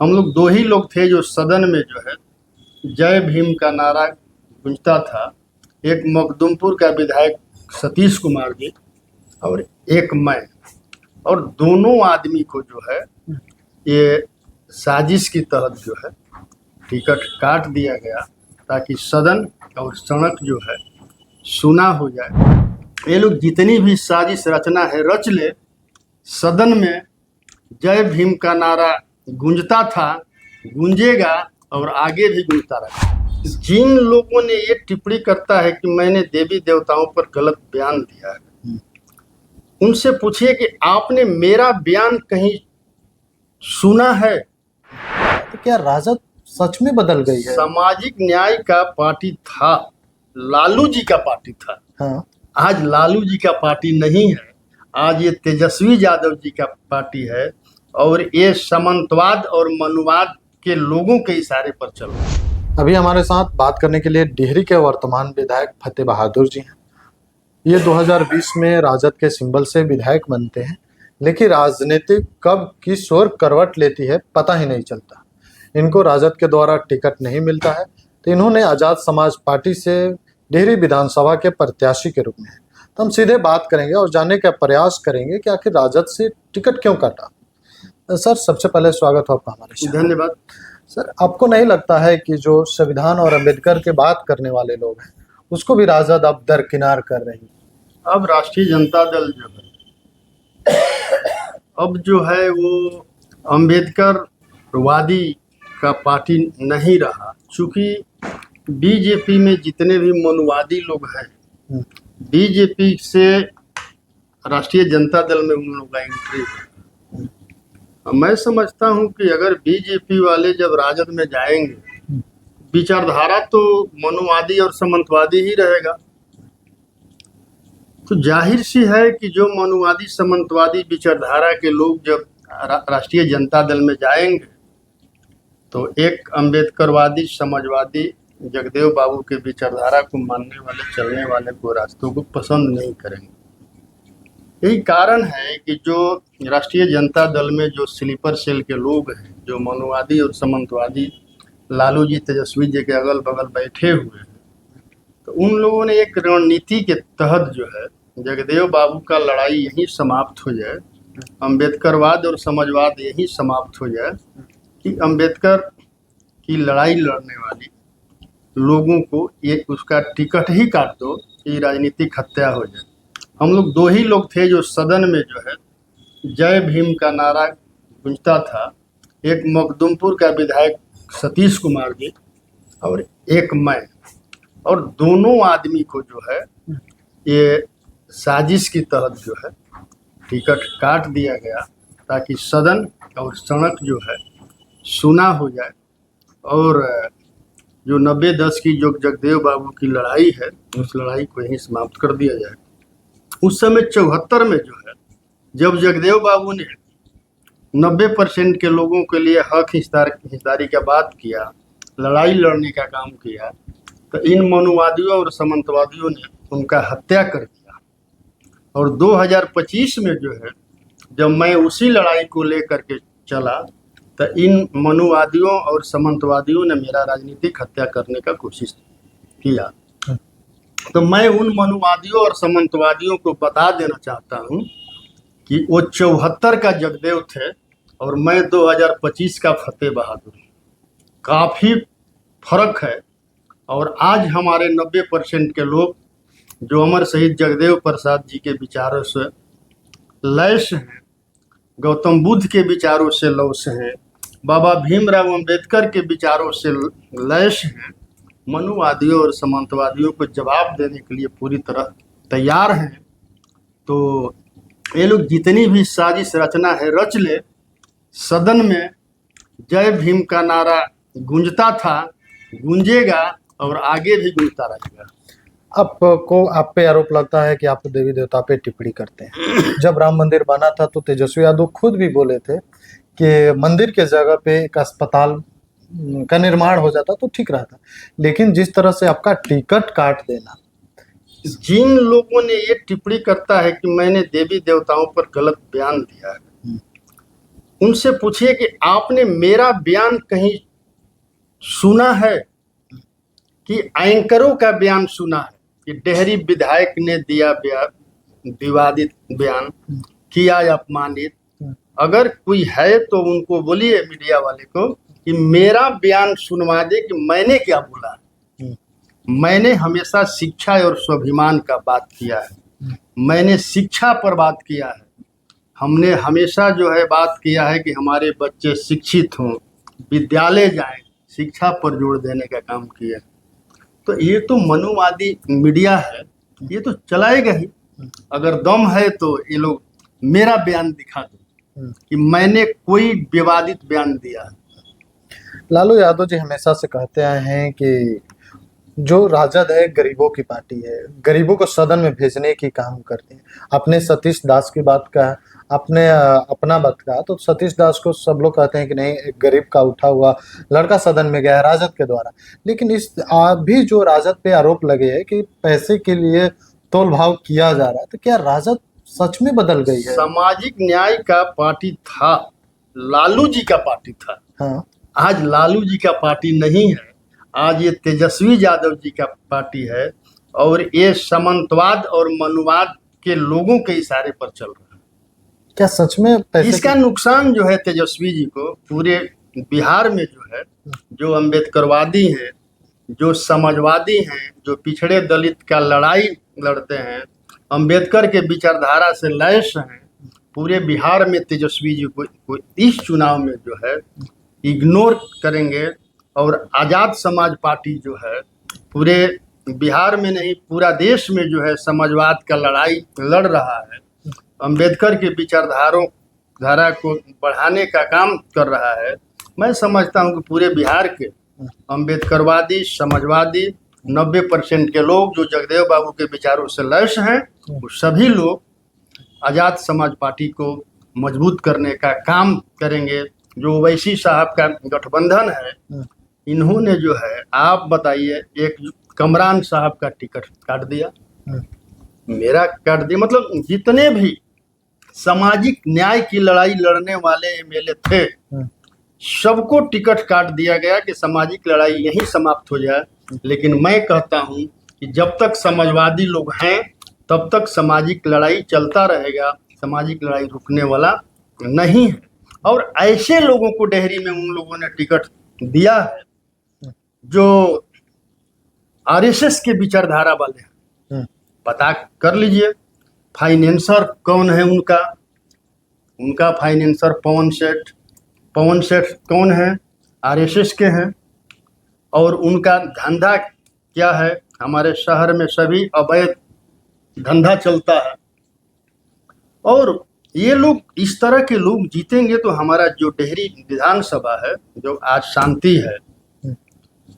हम लोग दो ही लोग थे जो सदन में जो है जय भीम का नारा गूंजता था। एक मखदुमपुर का विधायक सतीश कुमार जी और एक मैं, और दोनों आदमी को जो है ये साजिश की तहत जो है टिकट काट दिया गया ताकि सदन और सड़क जो है सुना हो जाए। ये लोग जितनी भी साजिश रचना है रच ले। सदन में जय भीम का नारा गूंजता था, गूंजेगा और आगे भी गूंजता रहेगा। जिन लोगों ने ये टिप्पणी करता है कि मैंने देवी देवताओं पर गलत बयान दिया है, उनसे पूछिए कि आपने मेरा बयान कहीं सुना है? तो क्या राजद सच में बदल गई है? सामाजिक न्याय का पार्टी था, लालू जी का पार्टी था। हाँ। आज लालू जी का पार्टी नहीं है, आज ये तेजस्वी यादव जी का पार्टी है और ये सामंतवाद और मनुवाद के लोगों के इशारे पर चल रहा है। अभी हमारे साथ बात करने के लिए डिहरी के वर्तमान विधायक फतेह बहादुर जी हैं। ये 2020 में राजद के सिंबल से विधायक बनते हैं, लेकिन राजनीति कब किस ओर करवट लेती है पता ही नहीं चलता। इनको राजद के द्वारा टिकट नहीं मिलता है तो इन्होंने आज़ाद समाज पार्टी से डिहरी विधानसभा के प्रत्याशी के रूप में है। तो हम सीधे बात करेंगे और जानने का प्रयास करेंगे कि आखिर राजद से टिकट क्यों काटा। सर, सबसे पहले स्वागत हो आपका हमारे शो। धन्यवाद। सर, आपको नहीं लगता है कि जो संविधान और अम्बेडकर के बात करने वाले लोग हैं उसको भी राजद अब दरकिनार कर रही है? अब राष्ट्रीय जनता दल जो है अब जो है वो अम्बेडकर वादी का पार्टी नहीं रहा। चूंकि बीजेपी में जितने भी मनुवादी लोग हैं, बीजेपी से राष्ट्रीय जनता दल में उन लोगों का एंट्री है। मैं समझता हूं कि अगर बीजेपी वाले जब राजद में जाएंगे, विचारधारा तो मनुवादी और सामंतवादी ही रहेगा। तो जाहिर सी है कि जो मनुवादी सामंतवादी विचारधारा के लोग जब राष्ट्रीय जनता दल में जाएंगे तो एक अम्बेडकरवादी समाजवादी जगदेव बाबू के विचारधारा को मानने वाले चलने वाले को रास्तों को पसंद नहीं करेंगे। यही कारण है कि जो राष्ट्रीय जनता दल में जो स्लीपर सेल के लोग हैं, जो मनुवादी और सामंतवादी लालू जी तेजस्वी जी के अगल बगल बैठे हुए हैं, तो उन लोगों ने एक रणनीति के तहत जो है जगदेव बाबू का लड़ाई यहीं समाप्त हो जाए, अम्बेडकरवाद और समाजवाद यहीं समाप्त हो जाए कि अम्बेडकर की लड़ाई लड़ने वाली लोगों को ये उसका टिकट ही काट दो कि राजनीतिक हत्या हो जाए। हम लोग दो ही लोग थे जो सदन में जो है जय भीम का नारा गूंजता था। एक मखदुमपुर का विधायक सतीश कुमार जी और एक मैं, और दोनों आदमी को जो है ये साजिश की तहत जो है टिकट काट दिया गया ताकि सदन और सड़क जो है सुना हो जाए और जो 90-10 की जो जगदेव बाबू की लड़ाई है उस लड़ाई को यहीं समाप्त कर दिया जाए। उस समय 74 में जो है जब जगदेव बाबू ने 90% के लोगों के लिए हक हिस्सेदारी का बात किया, लड़ाई लड़ने का काम किया, तो इन मनुवादियों और सामंतवादियों ने उनका हत्या कर दिया। और 2025 में जो है जब मैं उसी लड़ाई को लेकर के चला तो इन मनुवादियों और सामंतवादियों ने मेरा राजनीतिक हत्या करने का कोशिश किया। तो मैं उन मनुवादियों और सामंतवादियों को बता देना चाहता हूं कि वो 74 का जगदेव थे और मैं 2025 का फतेह बहादुर। काफ़ी फर्क है। और आज हमारे 90% के लोग जो अमर शहीद जगदेव प्रसाद जी के विचारों से लैस हैं, गौतम बुद्ध के विचारों से लैस हैं, बाबा भीमराव अंबेडकर के विचारों से लैस हैं, मनुवादियों और सामंतवादियों को जवाब देने के लिए पूरी तरह तैयार हैं। तो ये लोग जितनी भी साजिश रचना है रच ले। सदन में जय भीम का नारा गूंजता था, गूंजेगा और आगे भी गूंजता रहेगा। आपको आप पे आरोप लगता है कि आप देवी देवता पे टिप्पणी करते हैं। जब राम मंदिर बना था तो तेजस्वी यादव खुद भी बोले थे कि मंदिर के जगह पे एक अस्पताल का निर्माण हो जाता तो ठीक रहता, लेकिन जिस तरह से आपका टिकट काट देना। जिन लोगों ने ये टिप्पणी करता है कि मैंने देवी देवताओं पर गलत बयान दिया है, उनसे पूछिए कि आपने मेरा बयान कहीं सुना है कि एंकरों का बयान सुना है कि डेहरी विधायक ने दिया विवादित बयान, किया अपमानित। अगर कोई है तो उनको बोलिए, मीडिया वाले को, कि मेरा बयान सुनवा दे कि मैंने क्या बोला। मैंने हमेशा शिक्षा और स्वाभिमान का बात किया है, मैंने शिक्षा पर बात किया है। हमने हमेशा जो है बात किया है कि हमारे बच्चे शिक्षित हों, विद्यालय जाएं, शिक्षा पर जोर देने का काम किया है। तो ये तो मनुवादी मीडिया है, ये तो चलाएगा ही। अगर दम है तो ये लोग मेरा बयान दिखा दो कि मैंने कोई विवादित बयान दिया है। लालू यादव जी हमेशा से कहते आए हैं कि जो राजद है गरीबों की पार्टी है, गरीबों को सदन में भेजने की काम करते हैं। आपने सतीश दास की बात कहा, आपने अपना बात कहा, तो सतीश दास को सब लोग कहते हैं कि नहीं, एक गरीब का उठा हुआ लड़का सदन में गया है राजद के द्वारा। लेकिन इस अभी जो राजद पे आरोप लगे हैं कि पैसे के लिए तोल भाव किया जा रहा है, तो क्या राजद सच में बदल गई है? सामाजिक न्याय का पार्टी था, लालू जी का पार्टी था। हाँ, आज लालू जी का पार्टी नहीं है, आज ये तेजस्वी यादव जी का पार्टी है। और ये सामंतवाद और मनुवाद के लोगों के इशारे पर चल रहा है। क्या सच में पैसे इसका नुकसान जो है तेजस्वी जी को, पूरे बिहार में जो है, जो अम्बेडकरवादी हैं, जो समाजवादी हैं, जो पिछड़े दलित का लड़ाई लड़ते हैं, अम्बेडकर के विचारधारा से लैस हैं, पूरे बिहार में तेजस्वी जी को इस चुनाव में जो है इग्नोर करेंगे। और आज़ाद समाज पार्टी जो है पूरे बिहार में नहीं, पूरा देश में जो है समाजवाद का लड़ाई लड़ रहा है, अम्बेडकर के विचारधारा को बढ़ाने का काम कर रहा है। मैं समझता हूँ कि पूरे बिहार के अम्बेडकरवादी, समाजवादी 90% के लोग जो जगदेव बाबू के विचारों से लैस हैं, वो सभी लोग आज़ाद समाज पार्टी को मजबूत करने का काम करेंगे। जो ओवैसी साहब का गठबंधन है, इन्होंने जो है, आप बताइए, एक कमरान साहब का टिकट काट दिया, मेरा काट दिया। मतलब जितने भी सामाजिक न्याय की लड़ाई लड़ने वाले एमएलए थे, सबको टिकट काट दिया गया कि सामाजिक लड़ाई यहीं समाप्त हो जाए। लेकिन मैं कहता हूं कि जब तक समाजवादी लोग हैं तब तक सामाजिक लड़ाई चलता रहेगा, सामाजिक लड़ाई रुकने वाला नहीं है। और ऐसे लोगों को डेहरी में उन लोगों ने टिकट दिया है जो आरएसएस के विचारधारा वाले हैं। पता कर लीजिए फाइनेंसर कौन है उनका फाइनेंसर पवन सेठ कौन है? आरएसएस के हैं। और उनका धंधा क्या है? हमारे शहर में सभी अवैध धंधा चलता है। और ये लोग, इस तरह के लोग जीतेंगे तो हमारा जो डेहरी विधानसभा है, जो आज शांति है,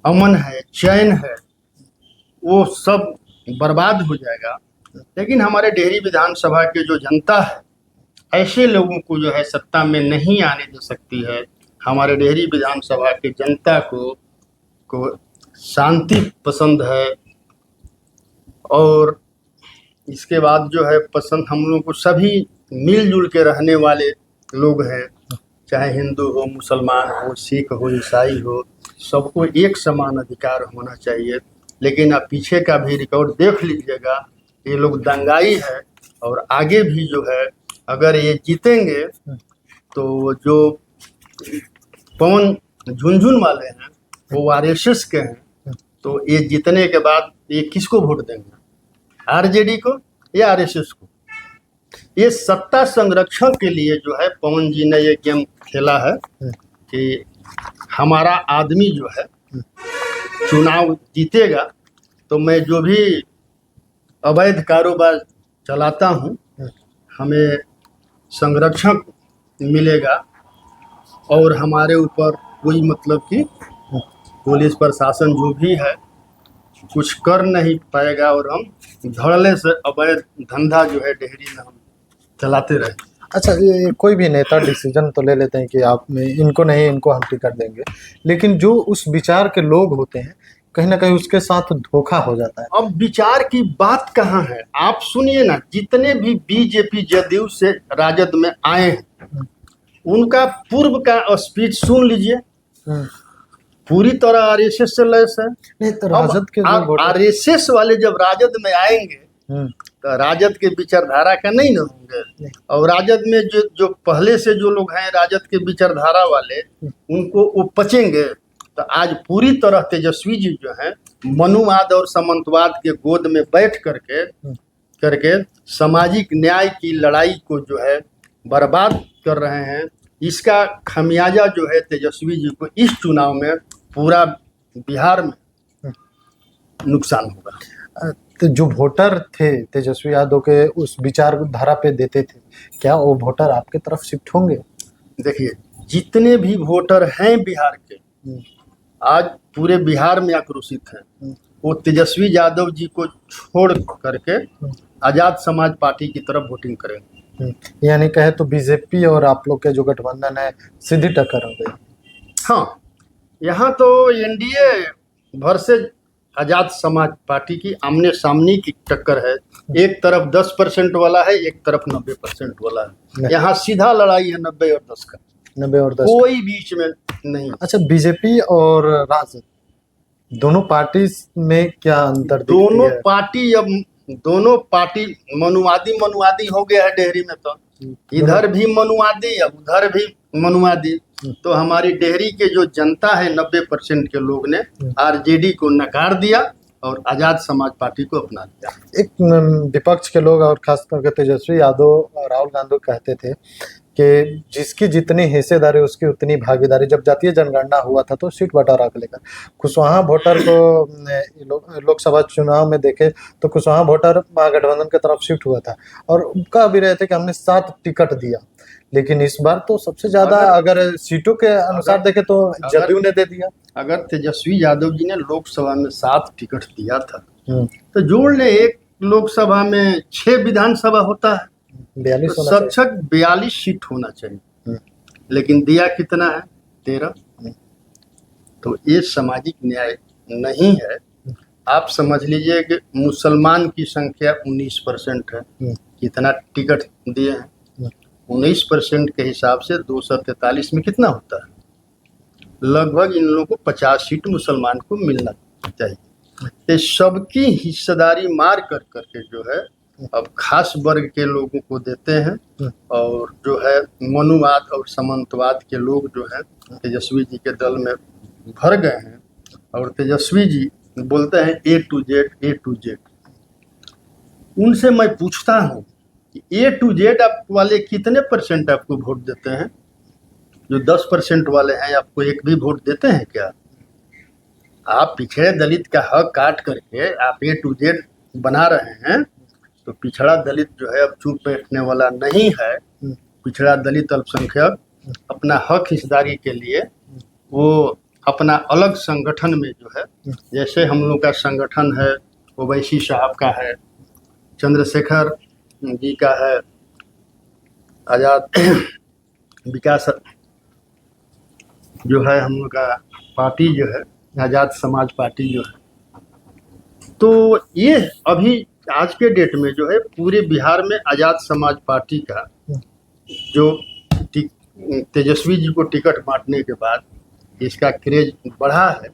अमन है, चैन है, वो सब बर्बाद हो जाएगा। लेकिन हमारे डेहरी विधानसभा के जो जनता है, ऐसे लोगों को जो है सत्ता में नहीं आने दे सकती है। हमारे डेहरी विधानसभा की जनता को शांति पसंद है। और इसके बाद जो है पसंद, हम लोगों को सभी मिलजुल के रहने वाले लोग हैं, चाहे हिंदू हो, मुसलमान हो, सिख हो, ईसाई हो, सबको एक समान अधिकार होना चाहिए। लेकिन आप पीछे का भी रिकॉर्ड देख लीजिएगा, ये लोग दंगाई है। और आगे भी जो है, अगर ये जीतेंगे तो जो पवन झुनझुन वाले हैं वो आरएसएस के हैं, तो ये जीतने के बाद ये किसको वोट देंगे? आरजेडी को या आरएसएस को? ये सत्ता संरक्षण के लिए जो है पवन जी ने ये गेम खेला है कि हमारा आदमी जो है चुनाव जीतेगा तो मैं जो भी अवैध कारोबार चलाता हूँ हमें संरक्षण मिलेगा और हमारे ऊपर कोई मतलब कि पुलिस प्रशासन जो भी है कुछ कर नहीं पाएगा और हम धड़ल्ले से अवैध धंधा जो है डेहरी में हम चलाते रहे। अच्छा, ये कोई भी नेता डिसीजन तो ले लेते हैं कि आप में इनको नहीं, इनको हम टिकट देंगे, लेकिन जो उस विचार के लोग होते हैं कहीं ना कहीं उसके साथ धोखा हो जाता है। अब विचार की बात कहाँ है? आप सुनिए ना, जितने भी बीजेपी जदयू से राजद में आए हैं उनका पूर्व का स्पीच सुन लीजिए, हम्म। पूरी तरह आरएसएस से लैस है। नहीं तो राजद के जो वोटर आरएसएस वाले जब राजद में आएंगे हम्म, तो राजद के विचारधारा का नहीं ना होंगे, नहीं। और राजद में जो पहले से जो लोग हैं राजद के विचारधारा वाले, उनको वो पचेंगे। तो आज पूरी तरह तेजस्वी जी जो हैं मनुवाद और सामंतवाद के गोद में बैठ करके सामाजिक न्याय की लड़ाई को जो है बर्बाद कर रहे हैं। इसका खमियाजा जो है तेजस्वी जी को इस चुनाव में पूरा बिहार में नुकसान होगा। तो जो वोटर थे तेजस्वी यादव के उस विचारधारा पे देते थे, क्या वो वोटर आपके तरफ शिफ्ट होंगे? देखिए, जितने भी वोटर हैं बिहार के आज पूरे बिहार में आक्रोशित हैं, वो तेजस्वी यादव जी को छोड़ करके आजाद समाज पार्टी की तरफ वोटिंग करेंगे। यानी कहे तो बीजेपी और आप लोग के जो गठबंधन है सीधी टक्कर हो गई। हाँ, यहाँ तो एनडीए भर से आजाद समाज पार्टी की आमने सामने की टक्कर है। एक तरफ 10% वाला है, एक तरफ 90% वाला है। यहाँ सीधा लड़ाई है 90 और 10 का, 90 और 10 कोई बीच में नहीं। अच्छा, बीजेपी और राजद दोनों पार्टी में क्या अंतर दिखती है? दोनों पार्टी मनुवादी हो गया है डेहरी में। तो इधर भी मनुवादी अब उधर भी मनुवादी। तो हमारी डेहरी के जो जनता है 90% के लोग ने आरजेडी को नकार दिया और आजाद समाज पार्टी को अपना लिया। एक विपक्ष के लोग और खास करके तेजस्वी यादव और राहुल गांधी कहते थे कि जिसकी जितनी हिस्सेदारी उसकी उतनी भागीदारी। जब जातीय जनगणना हुआ था तो सीट बंटवारा को लेकर कुशवाहा वोटर को लोकसभा चुनाव में देखे तो कुशवाहा वोटर महागठबंधन की तरफ शिफ्ट हुआ था और कह भी रहे थे कि हमने 7 टिकट दिया, लेकिन इस बार तो सबसे ज्यादा अगर सीटों के अनुसार देखे तो जदयू ने दे दिया। अगर तेजस्वी यादव जी ने लोकसभा में 7 टिकट दिया था तो जोड़ ले, एक लोकसभा में 6 विधानसभा होता है, 42 तो सक्षक 42 सीट होना चाहिए, लेकिन दिया कितना है? 13। तो ये सामाजिक न्याय नहीं है। आप समझ लीजिए कि मुसलमान की संख्या 19% है, कितना टिकट दिए हैं? 19% के हिसाब से 243 में कितना होता है? लगभग इन लोगों को 50 सीट मुसलमान को मिलना चाहिए। तो सबकी हिस्सेदारी मार करके जो है अब खास वर्ग के लोगों को देते हैं, और जो है मनुवाद और सामंतवाद के लोग जो है तेजस्वी जी के दल में भर गए हैं। और तेजस्वी जी बोलते हैं ए टू जेड। उनसे मैं पूछता हूँ कि ए टू जेड आप वाले कितने % आपको वोट देते हैं? जो 10% वाले हैं आपको एक भी वोट देते हैं क्या? आप पिछड़े दलित का हक काट करके आप ए टू जेड बना रहे हैं, तो पिछड़ा दलित जो है अब चुप बैठने वाला नहीं है। पिछड़ा दलित अल्पसंख्यक अपना हक हिस्सेदारी के लिए वो अपना अलग संगठन में जो है, जैसे हम लोग का संगठन है, ओवैसी साहब का है, चंद्रशेखर जी का है, आजाद विकास जो है हम लोग का पार्टी जो है आजाद समाज पार्टी जो है। तो ये अभी आज के डेट में जो है पूरे बिहार में आजाद समाज पार्टी का जो तेजस्वी जी को टिकट बांटने के बाद इसका क्रेज बढ़ा है,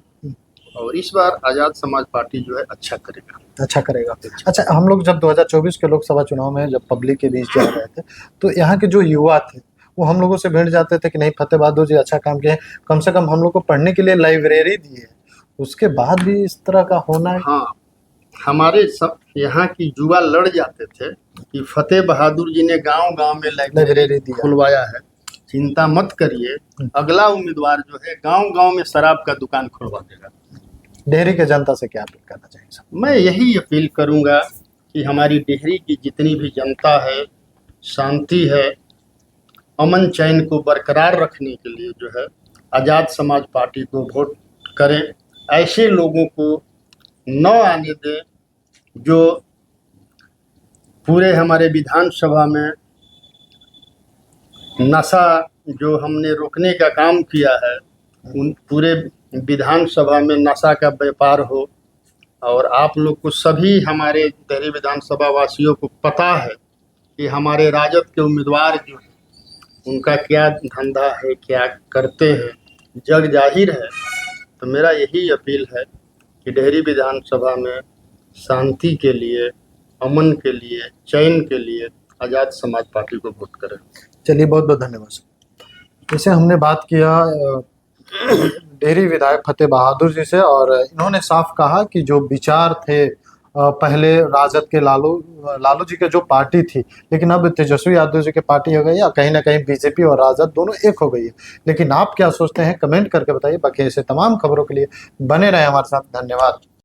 और इस बार आजाद समाज पार्टी जो है अच्छा करेगा। अच्छा, हम लोग जब 2024 के लोकसभा चुनाव में जब पब्लिक के बीच जा रहे थे तो यहाँ के जो युवा थे वो हम लोगों से भिड़ जाते थे कि नहीं, फतेह बहादुर जी अच्छा काम किए, कम से कम हम लोग को पढ़ने के लिए लाइब्रेरी दी है। उसके बाद भी इस तरह का होना है। हाँ, हमारे सब यहाँ की युवा लड़ जाते थे कि फतेह बहादुर जी ने गांव-गांव में लाइब्रेरी खुलवाया है, चिंता मत करिए, अगला उम्मीदवार जो है गांव-गांव में शराब का दुकान खुलवा देगा। डेहरी के जनता से क्या अपील करना चाहिए? मैं यही अपील करूंगा कि हमारी डेहरी की जितनी भी जनता है, शांति है, अमन चैन को बरकरार रखने के लिए जो है आजाद समाज पार्टी को वोट करें। ऐसे लोगों को न आने दें जो पूरे हमारे विधानसभा में नशा जो हमने रोकने का काम किया है, उन पूरे विधानसभा में नशा का व्यापार हो। और आप लोग को सभी हमारे डेहरी विधानसभा वासियों को पता है कि हमारे राजद के उम्मीदवार जो उनका क्या धंधा है, क्या करते हैं, जग जाहिर है। तो मेरा यही अपील है कि डेहरी विधानसभा में शांति के लिए, अमन के लिए, चैन के लिए आज़ाद समाज पार्टी को वोट करें। चलिए, बहुत बहुत धन्यवाद सर। जैसे हमने बात किया डेहरी विधायक फतेह बहादुर जी से, और इन्होंने साफ कहा कि जो विचार थे पहले राजद के लालू जी के जो पार्टी थी, लेकिन अब तेजस्वी यादव जी की पार्टी हो गई है, कहीं ना कहीं बीजेपी और राजद दोनों एक हो गई है। लेकिन आप क्या सोचते हैं, कमेंट करके बताइए। बाकी ऐसे तमाम खबरों के लिए बने रहे हमारे साथ। धन्यवाद।